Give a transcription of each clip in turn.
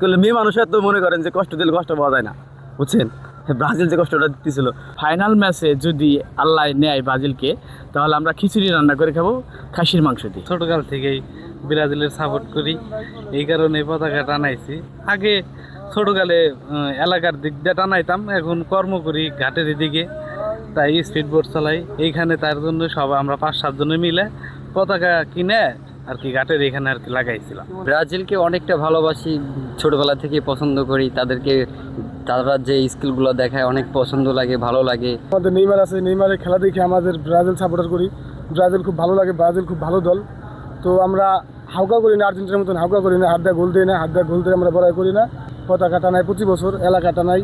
করলে মেয়ে মানুষ এত মনে করেন যে কষ্ট দিলে কষ্ট পাওয়া যায় না, বুঝছেন? ব্রাজিল যে কষ্টটা দিতেছিল, ফাইনাল ম্যাচে যদি আল্লাহ নেয় ব্রাজিলকে, তাহলে আমরা খিচুড়ি রান্না করে খাবো খাসির মাংস দিয়ে। ছোটকাল থেকেই ব্রাজিলের সাপোর্ট করি, এই কারণে পতাকা টানাইছি। আগে ছোটকালে এলাকার দিক দিয়ে টানাইতাম, এখন কর্ম করি ঘাটের দিকে, তাই স্পিড বোট চালাই এইখানে। তার জন্য সব আমরা 5-7 জনে মিলে পতাকা কিনে আর কি ঘাটের এখানে আর কি লাগাইছিলাম। ব্রাজিলকে অনেকটা ভালোবাসি, ছোটবেলা থেকে পছন্দ করি তাদেরকে। তারা যে স্কিলগুলো দেখায় অনেক পছন্দ লাগে, ভালো লাগে। আমাদের নেইমার আছে, নেইমারের খেলা দেখে আমাদের ব্রাজিল সাপোর্টার করি। ব্রাজিল খুব ভালো লাগে, ব্রাজিল খুব ভালো দল। তো আমরা হাউকা করি না, আর্জেন্টিনার মতন হাউকা করি না, হাত দিয়ে গোল দিই না, হাত দিয়ে গোল দিয়ে আমরা বড়াই করি না। পতাকা টানাই 25 বছর, এলাকা টানাই,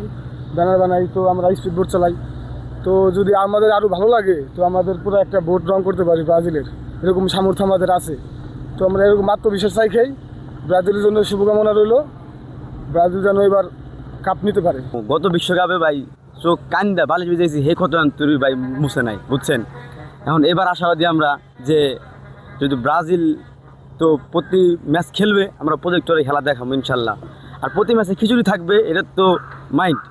ব্যানার বানাই, তো আমরা স্পিড বোট চালাই। তো যদি আমাদের আরও ভালো লাগে তো আমাদের পুরো একটা বোট রং করতে পারি ব্রাজিলের, এরকম সামর্থ্য আমাদের আছে। তো আমরা এরকম আত্মবিশ্বাস চাই ব্রাজিলের জন্য শুভকামনা রইল, ব্রাজিল যেন এবার কাপ নিতে পারে। গত বিশ্বকাপে ভাই চোখ কান্দা বালিশ বেজেছি, হে কত রান তুই ভাই মুছে নাই, বুঝছেন? এখন এবার আশাবাদী আমরা যে যদি ব্রাজিল তো প্রতি ম্যাচ খেলবে, আমরা প্রজেক্টরে খেলা দেখাবো ইনশাল্লাহ। আর প্রতি ম্যাচে খিচুড়ি থাকবে, এটা তো মাইন্ড।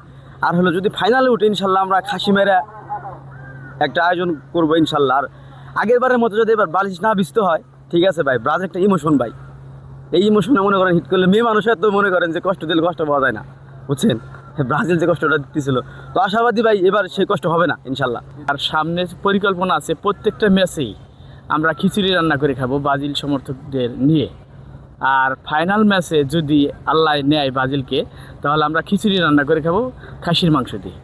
আর হলো যদি ফাইনালে উঠে ইনশাল্লাহ আমরা খাসি মেরা একটা আয়োজন করবো ইনশাল্লাহ। আর আগের বারের মতো যদি এবার বালিশ না ভিজতে হয়, ঠিক আছে ভাই, ব্রাজিল একটা ইমোশন ভাই, এই ইমোশনে মনে করেন হিট করলে মেয়ে মানুষ এত মনে করেন যে কষ্ট দিলে কষ্ট পাওয়া যায় না, বুঝছেন? ব্রাজিল যে কষ্টটা দিতেছিল, তো আশাবাদী ভাই এবার সেই কষ্ট হবে না ইনশাল্লাহ। আর সামনে পরিকল্পনা আছে প্রত্যেকটা ম্যাচেই আমরা খিচুড়ি রান্না করে খাবো ব্রাজিল সমর্থকদের নিয়ে। আর ফাইনাল ম্যাচে যদি আল্লাহ নেয় ব্রাজিলকে, তাহলে আমরা খিচুড়ি রান্না করে খাবো খাসির মাংস দিয়ে।